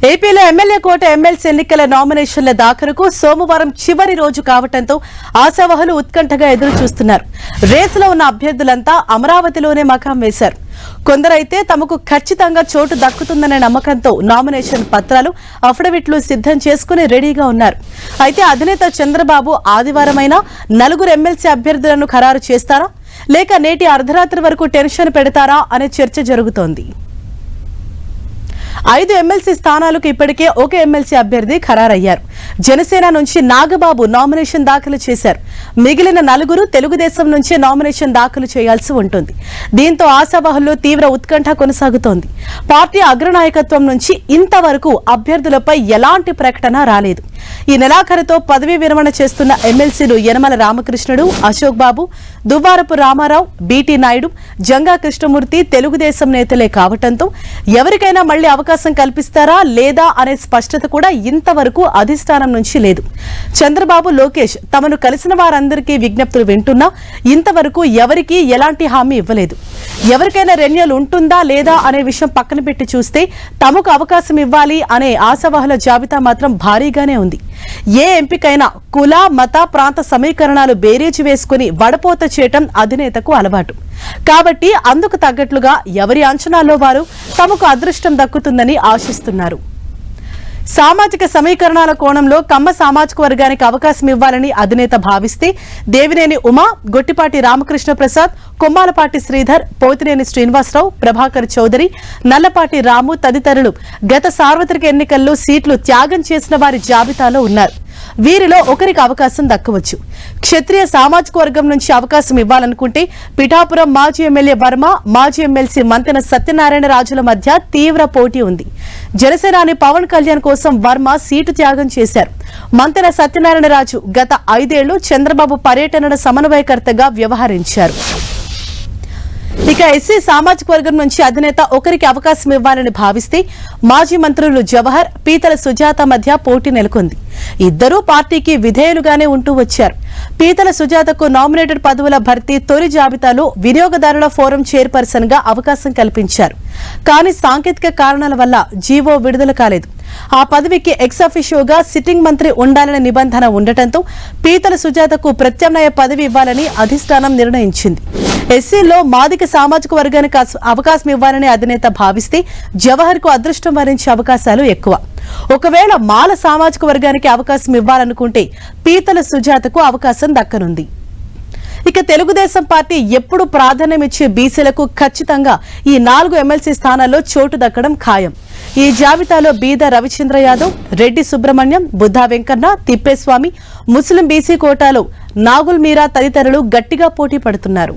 ఏపీలో ఎమ్మెల్యే కోట ఎమ్మెల్సీ ఎన్నికల నామినేషన్ల దాఖలుకు సోమవారం చివరి రోజు కావడంతో ఆశావహులు ఉత్కంఠగా ఎదురు చూస్తున్నారు. రేసులో ఉన్న అభ్యర్థులంతా అమరావతిలోనే మకాం వేశారు. కొందరైతే తమకు ఖచ్చితంగా చోటు దక్కుతుందనే నమ్మకంతో నామినేషన్ పత్రాలు, అఫిడవిట్లు సిద్ధం చేసుకుని రెడీగా ఉన్నారు. అయితే అధినేత చంద్రబాబు ఆదివారమైనా 4 ఎమ్మెల్సీ అభ్యర్థులను ఖరారు చేస్తారా, లేక నేటి అర్ధరాత్రి వరకు టెన్షన్ పెడతారా అనే చర్చ జరుగుతోంది. 5 ఎమ్మెల్సీ స్థానాలకు ఇప్పటికే ఒక ఎమ్మెల్సీ అభ్యర్థి ఖరారయ్యారు. జనసేన నుంచి నాగబాబు నామినేషన్ దాఖలు చేశారు. మిగిలిన 4 తెలుగుదేశం నుంచే నామినేషన్ దాఖలు చేయాల్సి ఉంటుంది. దీంతో ఆశావహుల్లో తీవ్ర ఉత్కంఠ కొనసాగుతోంది. పార్టీ అగ్రనాయకత్వం నుంచి ఇంతవరకు అభ్యర్థులపై ఎలాంటి ప్రకటన రాలేదు. ఈ నెలాఖరుతో పదవీ విరమణ చేస్తున్న ఎమ్మెల్సీలు యనమల రామకృష్ణుడు, అశోక్ బాబు, దువ్వారపు రామారావు, బీటీ నాయుడు, జంగా కృష్ణమూర్తి తెలుగుదేశం నేతలే కావడంతో ఎవరికైనా మళ్లీ అవకాశం కల్పిస్తారా లేదా అనే స్పష్టత కూడా ఇంతవరకు అధిష్టానం నుంచి లేదు. చంద్రబాబు, లోకేష్ తమను కలిసిన వారందరికీ విజ్ఞప్తులు వింటున్నా ఇంతవరకు ఎవరికీ ఎలాంటి హామీ ఇవ్వలేదు. ఎవరికైనా రెన్యూల్ ఉంటుందా లేదా అనే విషయం పక్కన పెట్టి చూస్తే తమకు అవకాశం ఇవ్వాలి అనే ఆశావహుల జాబితా మాత్రం భారీగానే ఉంది. ఏ ఎంపికైనా కుల, మత, ప్రాంత సమీకరణాలు బేరీజు వేసుకుని వడపోత చేయటం అధినేతకు అలవాటు. కాబట్టి అందుకు తగ్గట్లుగా ఎవరి అంచనాల్లో వారు తమకు అదృష్టం దక్కుతుందని ఆశిస్తున్నారు. సామాజిక సమీకరణాల కోణంలో కమ్మ సామాజిక వర్గానికి అవకాశం ఇవ్వాలని అధినేత భావిస్తే దేవినేని ఉమా, గొట్టిపాటి రామకృష్ణ ప్రసాద్, కొమ్మాలపాటి శ్రీధర్, పోతినేని శ్రీనివాసరావు, ప్రభాకర్ చౌదరి, నల్లపాటి రాము తదితరులు గత సార్వత్రిక ఎన్నికల్లో సీట్లు త్యాగం చేసిన వారి జాబితాలో ఉన్నారు. వీరిలో ఒకరికి అవకాశం దక్కవచ్చు. క్షత్రియ సామాజిక వర్గం నుంచి అవకాశం ఇవ్వాలనుకుంటే పిఠాపురం మాజీ ఎమ్మెల్యే వర్మ, మాజీ ఎమ్మెల్సీ మంతెన సత్యనారాయణ రాజుల మధ్య తీవ్ర పోటీ ఉంది. జనసేనాని పవన్ కళ్యాణ్ కోసం వర్మ సీటు త్యాగం చేశారు. మంతెన సత్యనారాయణ రాజు గత 5 ఏళ్లు చంద్రబాబు పర్యటనల సమన్వయకర్తగా వ్యవహరించారు. ఇక ఎస్సీ సామాజిక వర్గం నుంచి అధినేత ఒకరికి అవకాశం ఇవ్వాలని భావిస్తే మాజీ మంత్రులు జవహర్, పీతల సుజాత మధ్య పోటీ నెలకొంది. ఇద్దరూ పార్టీకి విధేయులుగానే ఉంటూ వచ్చారు. పీతల సుజాతకు నామినేటెడ్ పదవుల భర్తీ తొలి జాబితాలో వినియోగదారుల ఫోరం చైర్పర్సన్ గా అవకాశం కల్పించారు. కానీ సాంకేతిక కారణాల వల్ల జీవో విడుదల కాలేదు. ఆ పదవికి ఎక్సాఫిషియోగా సిట్టింగ్ మంత్రి ఉండాలనే నిబంధన ఉండటంతో పీతల సుజాతకు ప్రత్యామ్నాయ పదవి ఇవ్వాలని అధిష్టానం నిర్ణయించింది. ఎస్సీలో మాదిక సామాజిక వర్గానికి అవకాశం ఇవ్వాలని అధినేత భావిస్తే జవహర్ కు అదృష్టం వరించే అవకాశాలు ఎక్కువ. ఒకవేళ మాల సామాజిక వర్గానికి అవకాశం ఇవ్వాలనుకుంటే పీతల సుజాతకు అవకాశం దక్కనుంది. ఇక తెలుగుదేశం పార్టీ ఎప్పుడు ప్రాధాన్యం ఇచ్చే బీసీలకు ఖచ్చితంగా ఈ 4 ఎమ్మెల్సీ స్థానాల్లో చోటు దక్కడం ఖాయం. ఈ జాబితాలో బీద రవిచంద్ర యాదవ్, రెడ్డి సుబ్రహ్మణ్యం, బుద్ధా వెంకన్న, తిప్పేస్వామి, ముస్లిం బీసీ కోటాలో నాగుల్ మీరా తదితరులు గట్టిగా పోటీ పడుతున్నారు.